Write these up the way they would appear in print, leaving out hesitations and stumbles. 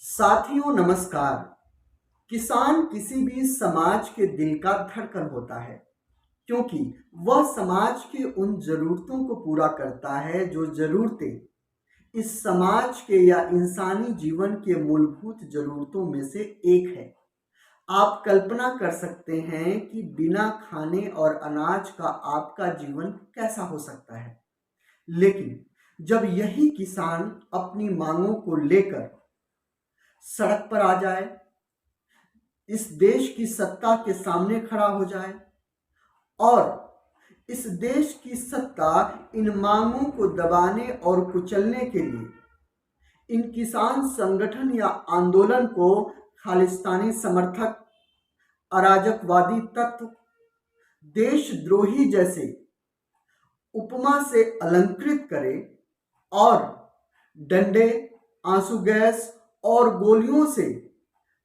साथियों नमस्कार। किसान किसी भी समाज के दिल का धड़कन होता है, क्योंकि वह समाज की उन जरूरतों को पूरा करता है जो जरूरतें इस समाज के या इंसानी जीवन के मूलभूत जरूरतों में से एक है। आप कल्पना कर सकते हैं कि बिना खाने और अनाज का आपका जीवन कैसा हो सकता है। लेकिन जब यही किसान अपनी मांगों को लेकर सड़क पर आ जाए, इस देश की सत्ता के सामने खड़ा हो जाए और इस देश की सत्ता इन मांगों को दबाने और कुचलने के लिए इन किसान संगठन या आंदोलन को खालिस्तानी समर्थक, अराजकवादी तत्व, देशद्रोही जैसे उपमा से अलंकृत करे और डंडे, आंसू गैस और गोलियों से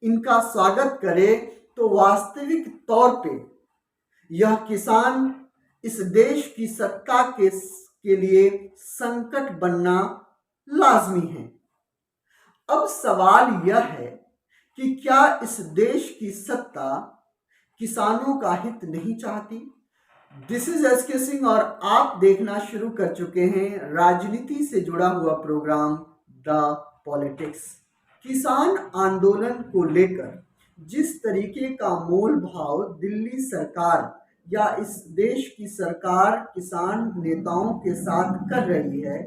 इनका स्वागत करे, तो वास्तविक तौर पे यह किसान इस देश की सत्ता के लिए संकट बनना लाजमी है। अब सवाल यह है कि क्या इस देश की सत्ता किसानों का हित नहीं चाहती? दिस इज एसके सिंह और आप देखना शुरू कर चुके हैं राजनीति से जुड़ा हुआ प्रोग्राम द पॉलिटिक्स। किसान आंदोलन को लेकर जिस तरीके का मोल भाव दिल्ली सरकार या इस देश की सरकार किसान नेताओं के साथ कर रही है,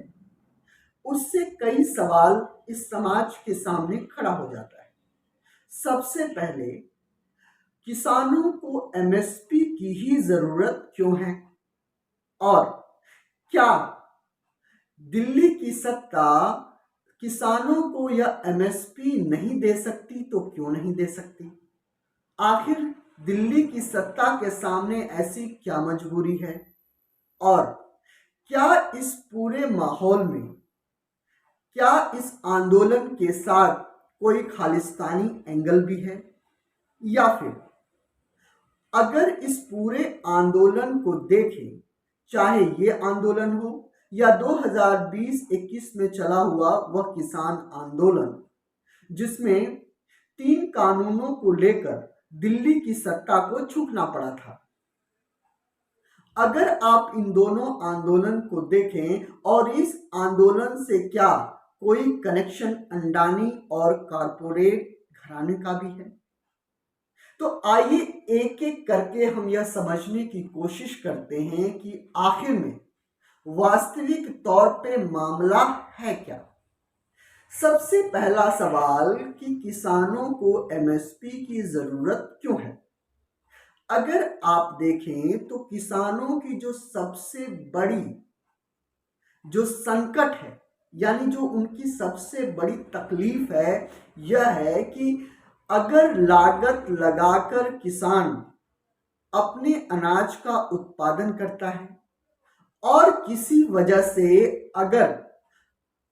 उससे कई सवाल इस समाज के सामने खड़ा हो जाता है। सबसे पहले, किसानों को एमएसपी की ही जरूरत क्यों है? और क्या दिल्ली की सत्ता किसानों को यह एमएसपी नहीं दे सकती तो क्यों नहीं दे सकती? आखिर दिल्ली की सत्ता के सामने ऐसी क्या मजबूरी है? और क्या इस पूरे माहौल में, क्या इस आंदोलन के साथ कोई खालिस्तानी एंगल भी है? या फिर अगर इस पूरे आंदोलन को देखें, चाहे ये आंदोलन हो या 2020-21 में चला हुआ वह किसान आंदोलन, जिसमें 3 कानूनों को लेकर दिल्ली की सत्ता को झुकना पड़ा था, अगर आप इन दोनों आंदोलन को देखें और इस आंदोलन से क्या कोई कनेक्शन अंडानी और कारपोरेट घराने का भी है, तो आइए एक एक करके हम यह समझने की कोशिश करते हैं कि आखिर में वास्तविक तौर पे मामला है क्या। सबसे पहला सवाल कि किसानों को एमएसपी की जरूरत क्यों है? अगर आप देखें तो किसानों की जो सबसे बड़ी जो संकट है, यानी जो उनकी सबसे बड़ी तकलीफ है, यह है कि अगर लागत लगाकर किसान अपने अनाज का उत्पादन करता है और किसी वजह से अगर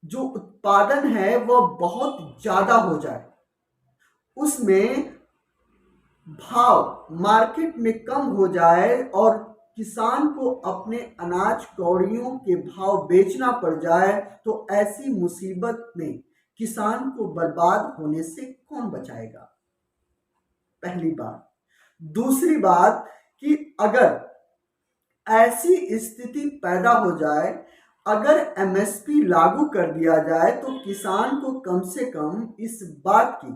जो उत्पादन है वह बहुत ज्यादा हो जाए, उसमें भाव मार्केट में कम हो जाए और किसान को अपने अनाज कौड़ियों के भाव बेचना पड़ जाए, तो ऐसी मुसीबत में किसान को बर्बाद होने से कौन बचाएगा? पहली बात। दूसरी बात कि अगर ऐसी स्थिति पैदा हो जाए, अगर एमएसपी लागू कर दिया जाए, तो किसान को कम से कम इस बात की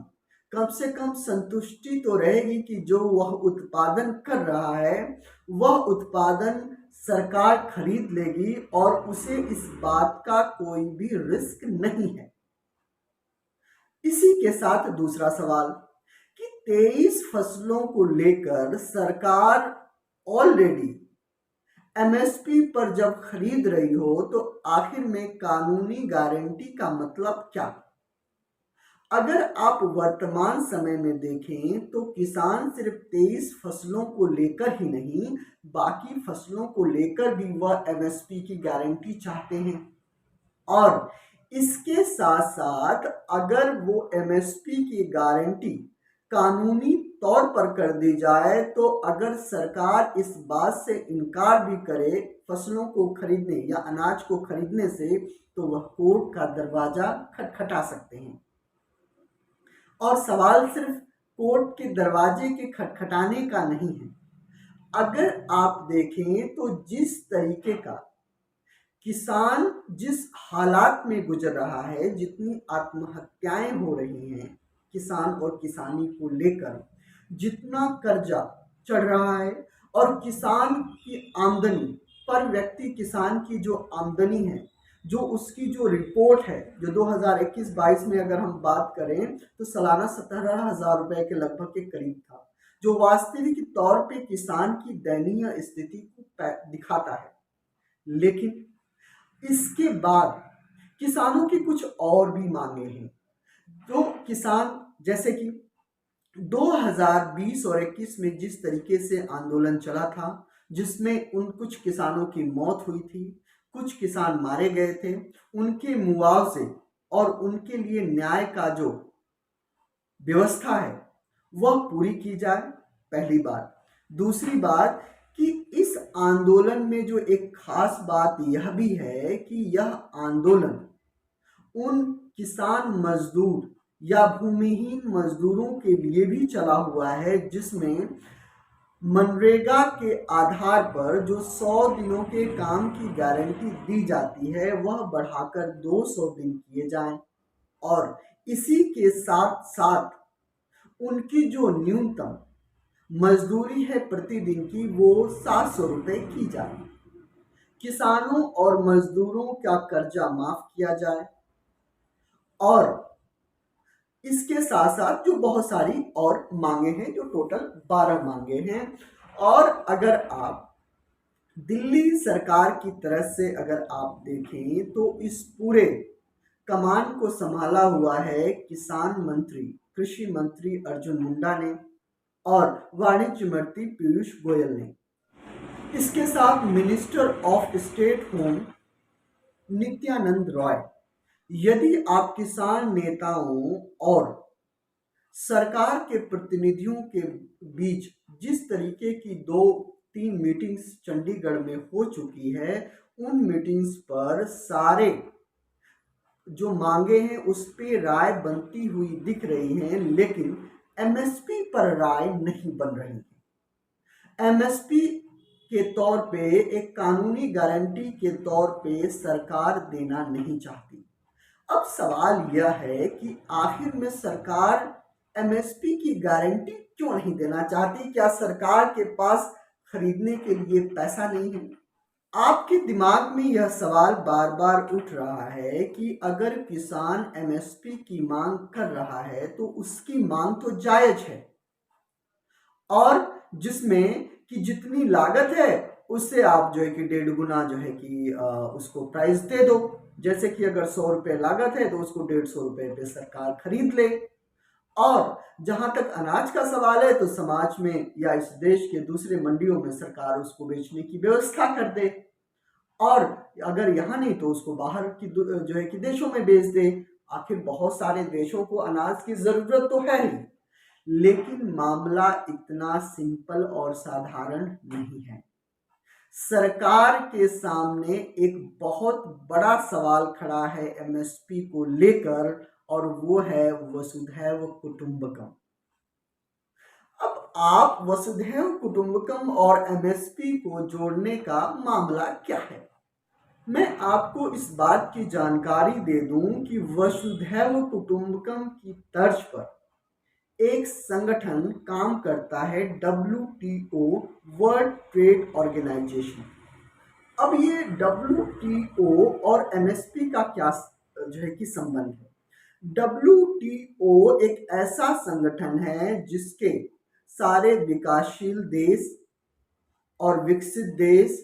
कम से कम संतुष्टि तो रहेगी कि जो वह उत्पादन कर रहा है वह उत्पादन सरकार खरीद लेगी और उसे इस बात का कोई भी रिस्क नहीं है। इसी के साथ दूसरा सवाल कि 23 फसलों को लेकर सरकार ऑलरेडी एमएसपी पर जब खरीद रही हो, तो आखिर में कानूनी गारंटी का मतलब क्या? अगर आप वर्तमान समय में देखें तो किसान सिर्फ 23 फसलों को लेकर ही नहीं, बाकी फसलों को लेकर भी वह एमएसपी की गारंटी चाहते हैं। और इसके साथ साथ अगर वो एमएसपी की गारंटी कानूनी तौर पर कर दी जाए, तो अगर सरकार इस बात से इनकार भी करे फसलों को खरीदने या अनाज को खरीदने से, तो वह कोर्ट का दरवाजा खटखटा सकते हैं। और सवाल सिर्फ कोर्ट के दरवाजे के खटखटाने का नहीं है। अगर आप देखें तो जिस तरीके का किसान जिस हालात में गुजर रहा है, जितनी आत्महत्याएं हो रही हैं किसान और किसानी को लेकर, जितना कर्जा चढ़ रहा है, और किसान की आमदनी पर व्यक्ति, किसान की जो आमदनी है, जो उसकी जो रिपोर्ट है, जो 2021-22 में अगर हम बात करें तो सालाना 17,000 रुपए के लगभग के करीब था, जो वास्तविक तौर पे किसान की दयनीय स्थिति को दिखाता है। लेकिन इसके बाद किसानों की कुछ और भी मांगे हैं। तो किसान, जैसे कि 2020 और 21 में जिस तरीके से आंदोलन चला था, जिसमें उन कुछ किसानों की मौत हुई थी, कुछ किसान मारे गए थे, उनके मुआवजे और उनके लिए न्याय का जो व्यवस्था है वह पूरी की जाए, पहली बात। दूसरी बात कि इस आंदोलन में जो एक खास बात यह भी है कि यह आंदोलन उन किसान मजदूर या भूमिहीन मजदूरों के लिए भी चला हुआ है, जिसमें मनरेगा के आधार पर जो 100 दिनों के काम की गारंटी दी जाती है वह बढ़ाकर 200 दिन किए जाएं, और इसी के साथ साथ उनकी जो न्यूनतम मजदूरी है प्रतिदिन की, वो 700 रुपये की जाए। किसानों और मजदूरों का कर्जा माफ किया जाए, और इसके साथ साथ जो बहुत सारी और मांगे हैं, जो टोटल 12 मांगे हैं। और अगर आप दिल्ली सरकार की तरफ से अगर आप देखें तो इस पूरे कमान को संभाला हुआ है किसान मंत्री, कृषि मंत्री अर्जुन मुंडा ने, और वाणिज्य मंत्री पीयूष गोयल ने। इसके साथ minister of state home Nityanand Roy. यदि आप किसान नेताओं और सरकार के प्रतिनिधियों के बीच जिस तरीके की 2-3 मीटिंग्स चंडीगढ़ में हो चुकी है, उन मीटिंग्स पर सारे जो मांगे हैं उस पे राय बनती हुई दिख रही हैं, लेकिन एमएसपी पर राय नहीं बन रही है। एमएसपी के तौर पे, एक कानूनी गारंटी के तौर पे सरकार देना नहीं चाहती। अब सवाल यह है कि आखिर में सरकार एमएसपी की गारंटी क्यों नहीं देना चाहती? क्या सरकार के पास खरीदने के लिए पैसा नहीं है? आपके दिमाग में यह सवाल बार बार उठ रहा है कि अगर किसान एमएसपी की मांग कर रहा है तो उसकी मांग तो जायज है, और जिसमें कि जितनी लागत है उससे आप जो है कि 1.5 गुना जो है कि उसको प्राइस दे दो। जैसे कि अगर 100 रुपये लागत है तो उसको 150 रुपये पे सरकार खरीद ले। और जहां तक अनाज का सवाल है तो समाज में या इस देश के दूसरे मंडियों में सरकार उसको बेचने की व्यवस्था कर दे, और अगर यहाँ नहीं तो उसको बाहर की जो है कि देशों में बेच दे। आखिर बहुत सारे देशों को अनाज की जरूरत तो है ही, लेकिन मामला इतना सिंपल और साधारण नहीं है। सरकार के सामने एक बहुत बड़ा सवाल खड़ा है एमएसपी को लेकर, और वो है वसुधैव कुटुंबकम। अब आप वसुधैव कुटुंबकम और एमएसपी को जोड़ने का मामला क्या है? मैं आपको इस बात की जानकारी दे दूं कि वसुधैव कुटुंबकम की तर्ज पर एक संगठन काम करता है, WTO, वर्ल्ड ट्रेड ऑर्गेनाइजेशन। अब ये WTO और एमएसपी का क्या जो है कि संबंध है? WTO एक ऐसा संगठन है जिसके सारे विकासशील देश और विकसित देश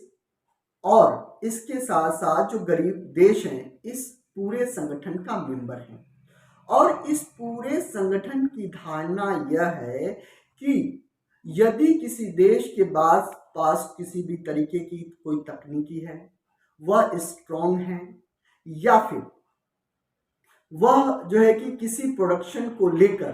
और इसके साथ साथ जो गरीब देश हैं, इस पूरे संगठन का मेंबर हैं। और इस पूरे संगठन की धारणा यह है कि यदि किसी देश के पास किसी भी तरीके की कोई तकनीकी है, वह स्ट्रॉन्ग है, या फिर वह जो है कि किसी प्रोडक्शन को लेकर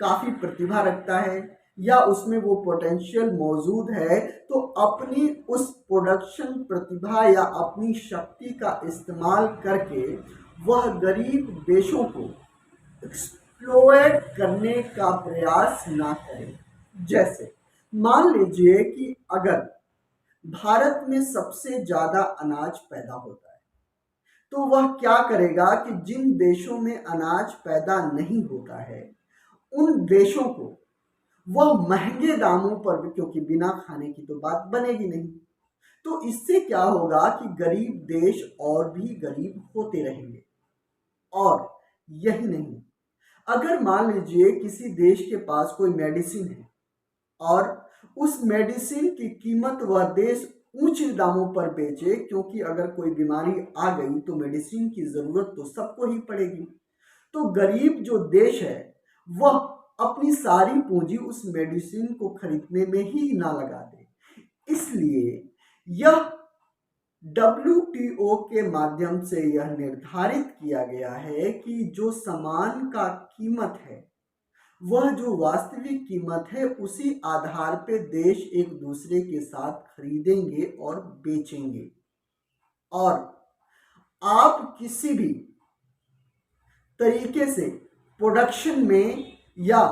काफ़ी प्रतिभा रखता है, या उसमें वो पोटेंशियल मौजूद है, तो अपनी उस प्रोडक्शन प्रतिभा या अपनी शक्ति का इस्तेमाल करके वह गरीब देशों को एक्सप्लोएट करने का प्रयास ना करें। जैसे मान लीजिए कि अगर भारत में सबसे ज्यादा अनाज पैदा होता है, तो वह क्या करेगा कि जिन देशों में अनाज पैदा नहीं होता है उन देशों को वह महंगे दामों पर, क्योंकि बिना खाने की तो बात बनेगी नहीं, तो इससे क्या होगा कि गरीब देश और भी गरीब होते रहेंगे। और यही नहीं, अगर मान लीजिए किसी देश के पास कोई मेडिसिन है और उस मेडिसिन की कीमत वह देश ऊंचे दामों पर बेचे, क्योंकि अगर कोई बीमारी आ गई तो मेडिसिन की जरूरत तो सबको ही पड़ेगी, तो गरीब जो देश है वह अपनी सारी पूंजी उस मेडिसिन को खरीदने में ही ना लगा दे। इसलिए यह WTO के माध्यम से यह निर्धारित किया गया है कि जो सामान का कीमत है वह जो वास्तविक कीमत है उसी आधार पे देश एक दूसरे के साथ खरीदेंगे और बेचेंगे। और आप किसी भी तरीके से प्रोडक्शन में या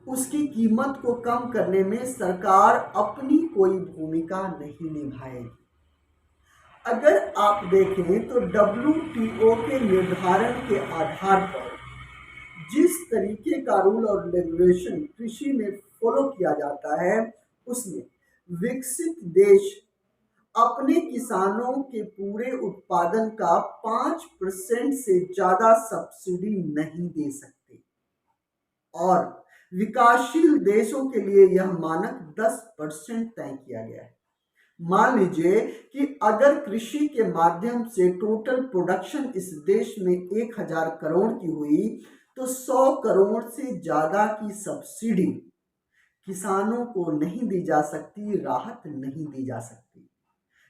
उसकी कीमत को कम करने में सरकार अपनी कोई भूमिका नहीं निभाएगी। अगर आप देखें तो WTO के निर्धारण के आधार पर जिस तरीके का रूल और रेगुलेशन कृषि में फॉलो किया जाता है, उसमें विकसित देश अपने किसानों के पूरे उत्पादन का 5% से ज्यादा सब्सिडी नहीं दे सकते, और विकासशील देशों के लिए यह मानक 10% तय किया गया है। मान लीजिए कि अगर कृषि के माध्यम से टोटल प्रोडक्शन इस देश में 1000 करोड़ की हुई, तो 100 करोड़ से ज्यादा की सब्सिडी किसानों को नहीं दी जा सकती, राहत नहीं दी जा सकती।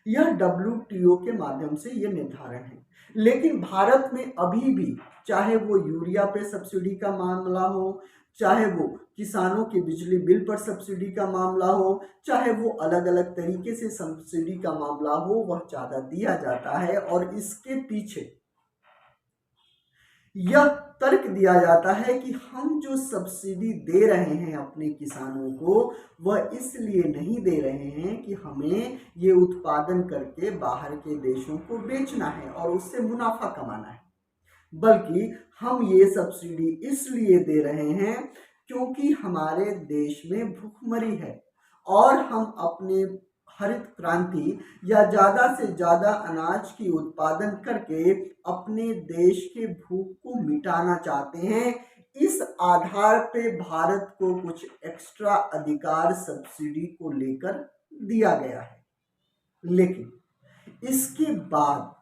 यह WTO के माध्यम से यह निर्धारण है। लेकिन भारत में अभी भी, चाहे वो यूरिया पे सब्सिडी का मामला हो, चाहे वो किसानों के बिजली बिल पर सब्सिडी का मामला हो, चाहे वो अलग अलग तरीके से सब्सिडी का मामला हो, वह ज्यादा दिया जाता है। और इसके पीछे यह तर्क दिया जाता है कि हम जो सब्सिडी दे रहे हैं अपने किसानों को, वह इसलिए नहीं दे रहे हैं कि हमें ये उत्पादन करके बाहर के देशों को बेचना है और उससे मुनाफा कमाना है, बल्कि हम ये सब्सिडी इसलिए दे रहे हैं क्योंकि हमारे देश में भूखमरी है और हम अपने हरित क्रांति या ज्यादा से ज्यादा अनाज की उत्पादन करके अपने देश के भूख को मिटाना चाहते हैं। इस आधार पे भारत को कुछ एक्स्ट्रा अधिकार सब्सिडी को लेकर दिया गया है। लेकिन इसके बाद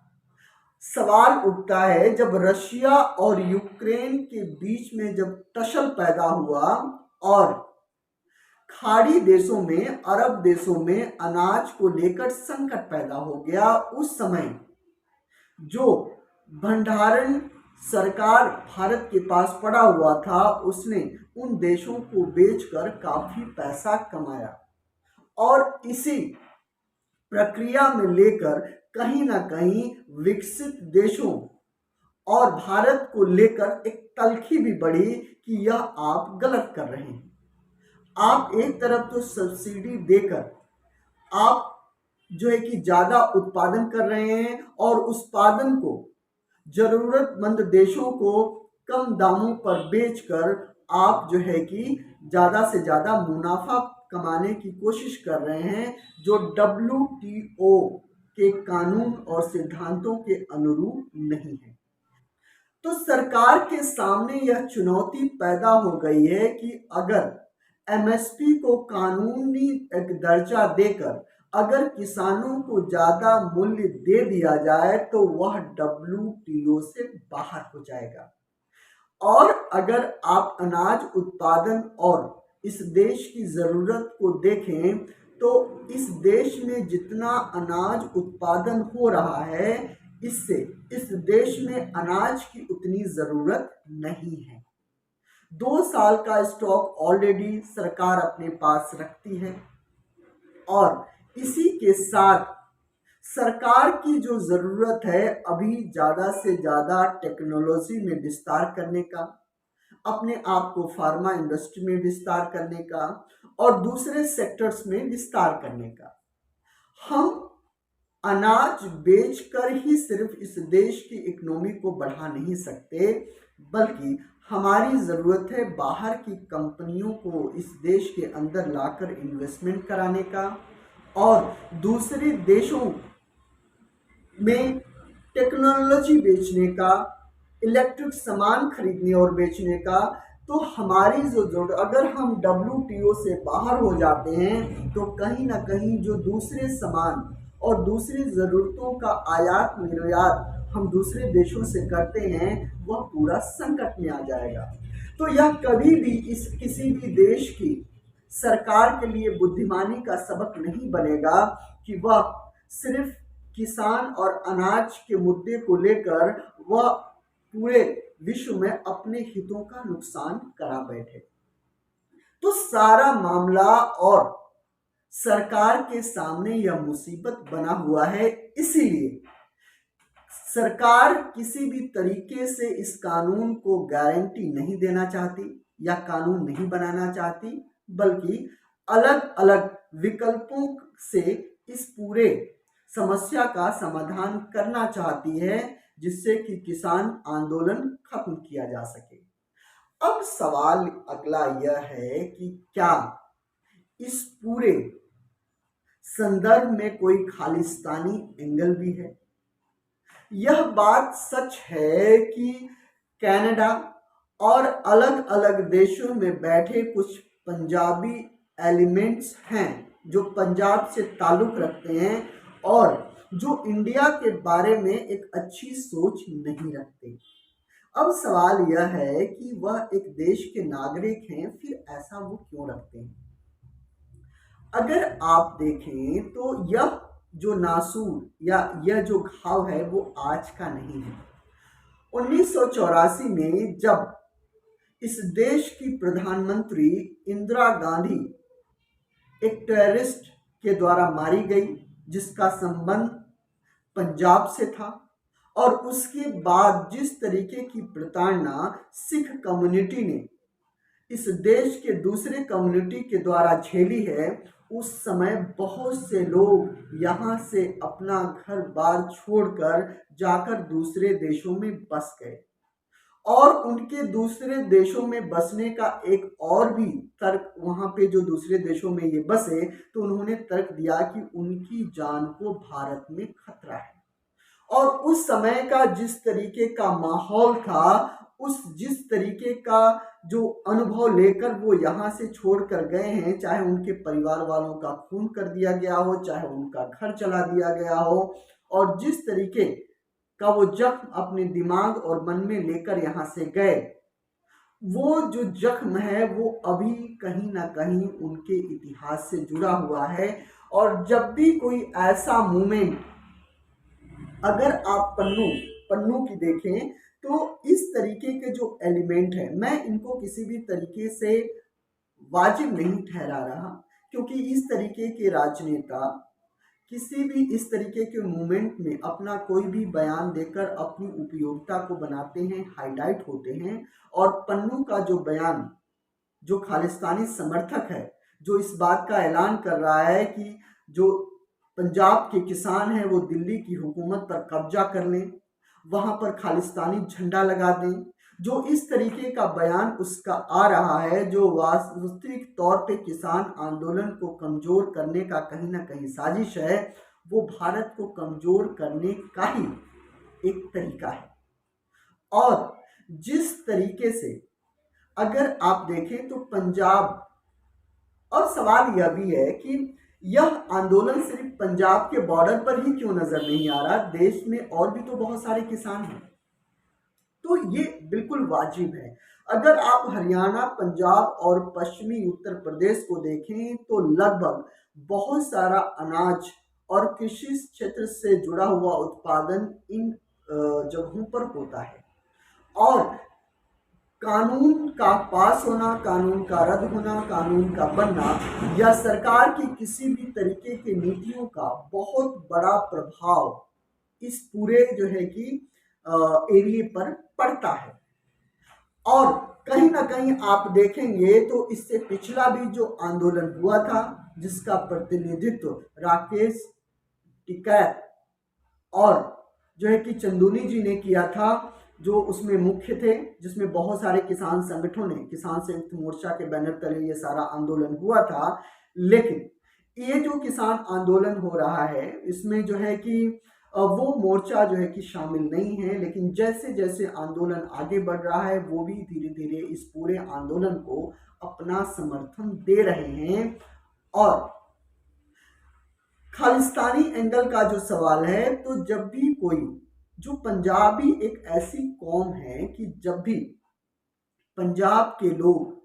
सवाल उठता है, जब रशिया और यूक्रेन के बीच में जब टसल पैदा हुआ और खाड़ी देशों में, अरब देशों में अनाज को लेकर संकट पैदा हो गया, उस समय जो भंडारण सरकार भारत के पास पड़ा हुआ था, उसने उन देशों को बेचकर काफी पैसा कमाया और इसी प्रक्रिया में लेकर कहीं ना कहीं विकसित देशों और भारत को लेकर एक तल्खी भी बढ़ी कि यह आप गलत कर रहे हैं। आप एक तरफ तो सब्सिडी देकर आप जो है कि ज्यादा उत्पादन कर रहे हैं और उत्पादन को जरूरतमंद देशों को कम दामों पर बेचकर आप जो है कि ज्यादा से ज्यादा मुनाफा कमाने की कोशिश कर रहे हैं, जो WTO के कानून और सिद्धांतों के अनुरूप नहीं है। तो सरकार के सामने यह चुनौती पैदा हो गई है कि अगर MSP को कानूनी एक दर्जा देकर अगर किसानों को ज्यादा मूल्य दे दिया जाए तो वह WTO से बाहर हो जाएगा। और अगर आप अनाज उत्पादन और इस देश की ज़रूरत को देखें तो इस देश में जितना अनाज उत्पादन हो रहा है, इससे इस देश में अनाज की उतनी ज़रूरत नहीं है। 2 साल का स्टॉक ऑलरेडी सरकार अपने पास रखती है और इसी के साथ सरकार की जो ज़रूरत है अभी ज़्यादा से ज़्यादा टेक्नोलॉजी में विस्तार करने का, अपने आप को फार्मा इंडस्ट्री में विस्तार करने का और दूसरे सेक्टर्स में विस्तार करने का। हम अनाज बेचकर ही सिर्फ इस देश की इकोनॉमी को बढ़ा नहीं सकते, बल्कि हमारी ज़रूरत है बाहर की कंपनियों को इस देश के अंदर लाकर इन्वेस्टमेंट कराने का और दूसरे देशों में टेक्नोलॉजी बेचने का, इलेक्ट्रिक सामान खरीदने और बेचने का। तो हमारी जो जरूरत, अगर हम WTO से बाहर हो जाते हैं तो कहीं ना कहीं जो दूसरे सामान और दूसरी ज़रूरतों का आयात निर्यात हम दूसरे देशों से करते हैं वह पूरा संकट में आ जाएगा। तो यह कभी भी किसी भी देश की सरकार के लिए बुद्धिमानी का सबक नहीं बनेगा कि वह सिर्फ किसान और अनाज के मुद्दे को लेकर वह पूरे विश्व में अपने हितों का नुकसान करा बैठे। तो सारा मामला और सरकार के सामने यह मुसीबत बना हुआ है। इसीलिए सरकार किसी भी तरीके से इस कानून को गारंटी नहीं देना चाहती या कानून नहीं बनाना चाहती, बल्कि अलग अलग विकल्पों से इस पूरे समस्या का समाधान करना चाहती है, जिससे कि किसान आंदोलन खत्म किया जा सके। अब सवाल अगला यह है कि क्या इस पूरे संदर्भ में कोई खालिस्तानी एंगल भी है? यह बात सच है कि कनाडा और अलग अलग देशों में बैठे कुछ पंजाबी एलिमेंट्स हैं जो पंजाब से ताल्लुक़ रखते हैं और जो इंडिया के बारे में एक अच्छी सोच नहीं रखते। अब सवाल यह है कि वह एक देश के नागरिक हैं, फिर ऐसा वो क्यों रखते हैं? अगर आप देखें तो यह जो नासूर या यह जो घाव है वो आज का नहीं है। 1984 में जब इस देश की प्रधानमंत्री इंदिरा गांधी एक टेररिस्ट के द्वारा मारी गई, जिसका संबंध पंजाब से था, और उसके बाद जिस तरीके की प्रताड़ना सिख कम्युनिटी ने इस देश के दूसरे कम्युनिटी के द्वारा झेली है, उस समय बहुत से लोग यहाँ से अपना घर बार छोड़कर जाकर दूसरे देशों में बस गए। और उनके दूसरे देशों में बसने का एक और भी तर्क, वहाँ पे जो दूसरे देशों में ये बसे तो उन्होंने तर्क दिया कि उनकी जान को भारत में खतरा है। और उस समय का जिस तरीके का माहौल था, जिस तरीके का जो अनुभव लेकर वो यहाँ से छोड़ कर गए हैं, चाहे उनके परिवार वालों का खून कर दिया गया हो, चाहे उनका घर चला दिया गया हो, और जिस तरीके का वो जख्म अपने दिमाग और मन में लेकर यहाँ से गए, वो जो जख्म है वो अभी कहीं ना कहीं उनके इतिहास से जुड़ा हुआ है। और जब भी कोई ऐसा मूवमेंट, अगर आप पन्नू की देखें तो इस तरीके के जो एलिमेंट है, मैं इनको किसी भी तरीके से वाजिब नहीं ठहरा रहा, क्योंकि इस तरीके के राजनेता किसी भी इस तरीके के मूवमेंट में अपना कोई भी बयान देकर अपनी उपयोगिता को बनाते हैं, हाईलाइट होते हैं। और पन्नू का जो बयान, जो खालिस्तानी समर्थक है, जो इस बात का ऐलान कर रहा है कि जो पंजाब के किसान हैं वो दिल्ली की हुकूमत पर कब्जा कर लें, वहाँ पर खालिस्तानी झंडा लगा दें, जो इस तरीके का बयान उसका आ रहा है, जो वास्तविक तौर पे किसान आंदोलन को कमज़ोर करने का कहीं ना कहीं साजिश है, वो भारत को कमज़ोर करने का ही एक तरीका है। और जिस तरीके से अगर आप देखें तो पंजाब, और सवाल यह भी है कि यह आंदोलन सिर्फ पंजाब के बॉर्डर पर ही क्यों नजर नहीं आ रहा, देश में और भी तो बहुत सारे किसान हैं। तो ये बिल्कुल वाजिब है। अगर आप हरियाणा, पंजाब और पश्चिमी उत्तर प्रदेश को देखें तो लगभग बहुत सारा अनाज और कृषि क्षेत्र से जुड़ा हुआ उत्पादन इन जगहों पर होता है। और कानून का पास होना, कानून का रद्द होना, कानून का बनना या सरकार की किसी भी तरीके की नीतियों का बहुत बड़ा प्रभाव इस पूरे जो है कि एरिया पर पड़ता है। और कहीं ना कहीं आप देखेंगे तो इससे पिछला भी जो आंदोलन हुआ था, जिसका प्रतिनिधित्व राकेश टिकैत और जो है कि चंदूनी जी ने किया था, जो उसमें मुख्य थे, जिसमें बहुत सारे किसान संगठनों ने, किसान संयुक्त मोर्चा के बैनर तले ये सारा आंदोलन हुआ था। लेकिन ये जो किसान आंदोलन हो रहा है, इसमें जो है कि वो मोर्चा जो है कि शामिल नहीं है। लेकिन जैसे जैसे आंदोलन आगे बढ़ रहा है, वो भी धीरे धीरे इस पूरे आंदोलन को अपना समर्थन दे रहे हैं। और खालिस्तानी एंगल का जो सवाल है, तो जब भी कोई, जो पंजाबी एक ऐसी कौम है कि जब भी पंजाब के लोग,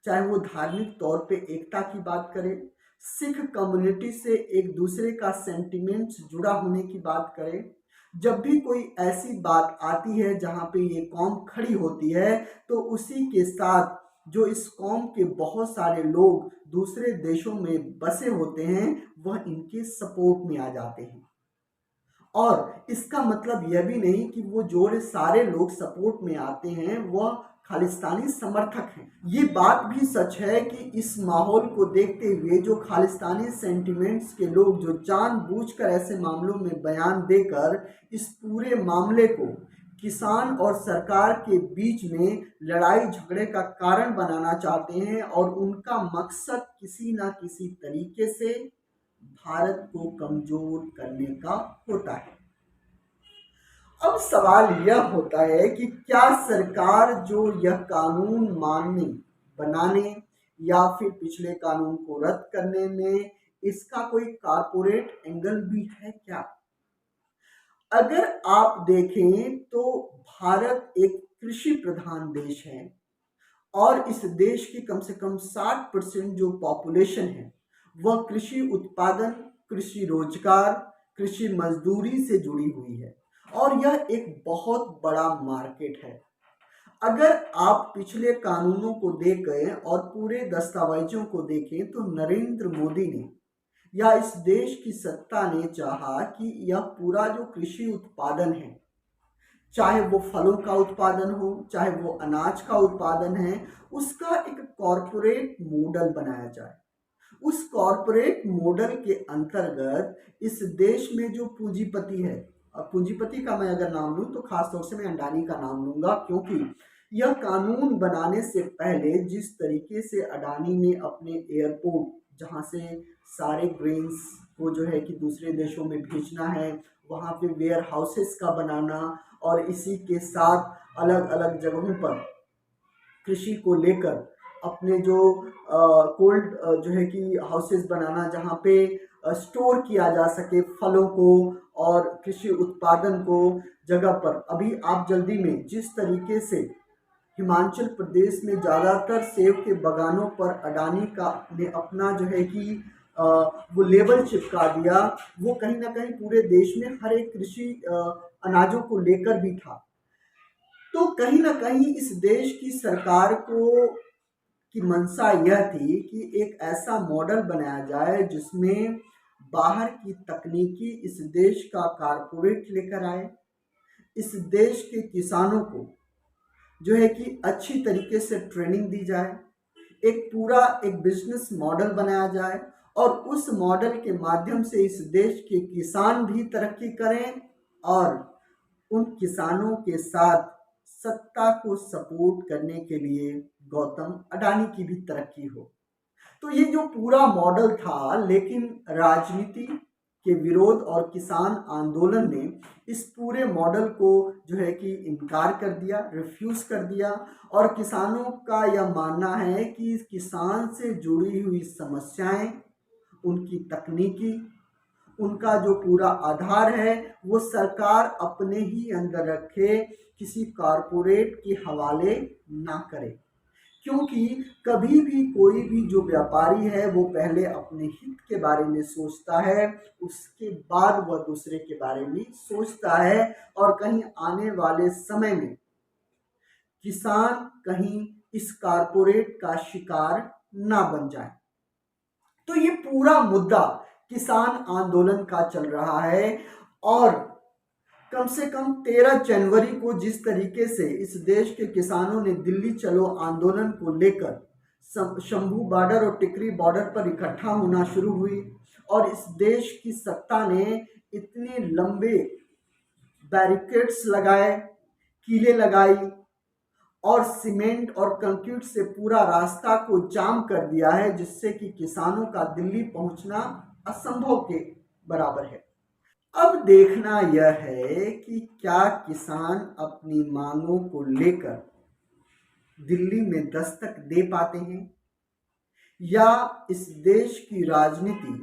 चाहे वो धार्मिक तौर पे एकता की बात करें, सिख कम्युनिटी से एक दूसरे का सेंटिमेंट्स जुड़ा होने की बात करें, जब भी कोई ऐसी बात आती है जहाँ पे ये कौम खड़ी होती है, तो उसी के साथ जो इस कौम के बहुत सारे लोग दूसरे देशों में बसे होते हैं, वह इनके सपोर्ट में आ जाते हैं। और इसका मतलब यह भी नहीं कि वो जो सारे लोग सपोर्ट में आते हैं वह खालिस्तानी समर्थक हैं। ये बात भी सच है कि इस माहौल को देखते हुए जो खालिस्तानी सेंटिमेंट्स के लोग, जो जानबूझकर ऐसे मामलों में बयान देकर इस पूरे मामले को किसान और सरकार के बीच में लड़ाई झगड़े का कारण बनाना चाहते हैं, और उनका मकसद किसी ना किसी तरीके से भारत को कमजोर करने का होता है। अब सवाल यह होता है कि क्या सरकार जो यह कानून मानने, बनाने या फिर पिछले कानून को रद्द करने में, इसका कोई कारपोरेट एंगल भी है क्या? अगर आप देखें तो भारत एक कृषि प्रधान देश है, और इस देश की कम से कम 60% जो पॉपुलेशन है, वह कृषि उत्पादन, कृषि रोजगार, कृषि मजदूरी से जुड़ी हुई है, और यह एक बहुत बड़ा मार्केट है। अगर आप पिछले कानूनों को देखें और पूरे दस्तावेजों को देखें, तो नरेंद्र मोदी ने या इस देश की सत्ता ने चाहा कि यह पूरा जो कृषि उत्पादन है, चाहे वो फलों का उत्पादन हो, चाहे वो अनाज का उत्पादन है, उसका एक कॉरपोरेट मॉडल बनाया जाए। उस कॉरपोरेट मॉडल के अंतर्गत इस देश में जो पूंजीपति है, और पूंजीपति का मैं अगर नाम लूँ तो खासतौर से मैं अडानी का नाम लूंगा, क्योंकि यह कानून बनाने से पहले जिस तरीके से अडानी ने अपने एयरपोर्ट, जहाँ से सारे ग्रेन्स को जो है कि दूसरे देशों में भेजना है, वहाँ पे वेयर हाउसेस का बनाना, और इसी के साथ अलग अलग जगहों पर कृषि को लेकर अपने जो कोल्ड जो है कि हाउसेस बनाना, जहाँ पे स्टोर किया जा सके फलों को और कृषि उत्पादन को जगह पर। अभी आप जल्दी में जिस तरीके से हिमाचल प्रदेश में ज़्यादातर सेब के बागानों पर अडानी का ने अपना जो है कि वो लेबल चिपका दिया, वो कहीं ना कहीं पूरे देश में हर एक कृषि अनाजों को लेकर भी था। तो कहीं ना कहीं इस देश की सरकार को की मंशा यह थी कि एक ऐसा मॉडल बनाया जाए जिसमें बाहर की तकनीकी इस देश का कारपोरेट लेकर आए, इस देश के किसानों को जो है कि अच्छी तरीके से ट्रेनिंग दी जाए, एक पूरा एक बिजनेस मॉडल बनाया जाए, और उस मॉडल के माध्यम से इस देश के किसान भी तरक्की करें, और उन किसानों के साथ सत्ता को सपोर्ट करने के लिए गौतम अडानी की भी तरक्की हो। तो ये जो पूरा मॉडल था, लेकिन राजनीति के विरोध और किसान आंदोलन ने इस पूरे मॉडल को जो है कि इनकार कर दिया, रिफ्यूज कर दिया। और किसानों का यह मानना है कि किसान से जुड़ी हुई समस्याएं, उनकी तकनीकी, उनका जो पूरा आधार है, वो सरकार अपने ही अंदर रखे, किसी कारपोरेट के हवाले ना करे। क्योंकि कभी भी कोई भी जो व्यापारी है, वो पहले अपने हित के बारे में सोचता है, उसके बाद वह दूसरे के बारे में सोचता है, और कहीं आने वाले समय में किसान कहीं इस कारपोरेट का शिकार ना बन जाए। तो ये पूरा मुद्दा किसान आंदोलन का चल रहा है, और कम से कम 13 जनवरी को जिस तरीके से इस देश के किसानों ने दिल्ली चलो आंदोलन को लेकर शंभू बॉर्डर और टिकरी बॉर्डर पर इकट्ठा होना शुरू हुई और इस देश की सत्ता ने इतने लंबे बैरिकेड्स लगाए, कीले लगाई और सीमेंट और कंक्रीट से पूरा रास्ता को जाम कर दिया है, जिससे कि किसानों का दिल्ली पहुंचना असंभव के बराबर है। अब देखना यह है कि क्या किसान अपनी मांगों को लेकर दिल्ली में दस्तक दे पाते हैं या इस देश की राजनीति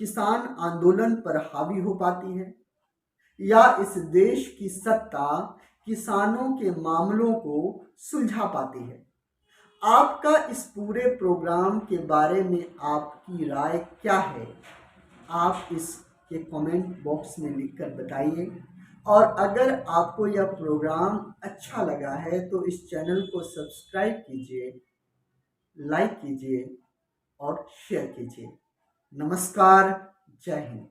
किसान आंदोलन पर हावी हो पाती है या इस देश की सत्ता किसानों के मामलों को सुलझा पाती है। आपका इस पूरे प्रोग्राम के बारे में आपकी राय क्या है? आप इसके कमेंट बॉक्स में लिखकर बताइए। और अगर आपको यह प्रोग्राम अच्छा लगा है तो इस चैनल को सब्सक्राइब कीजिए, लाइक कीजिए और शेयर कीजिए। नमस्कार, जय हिंद।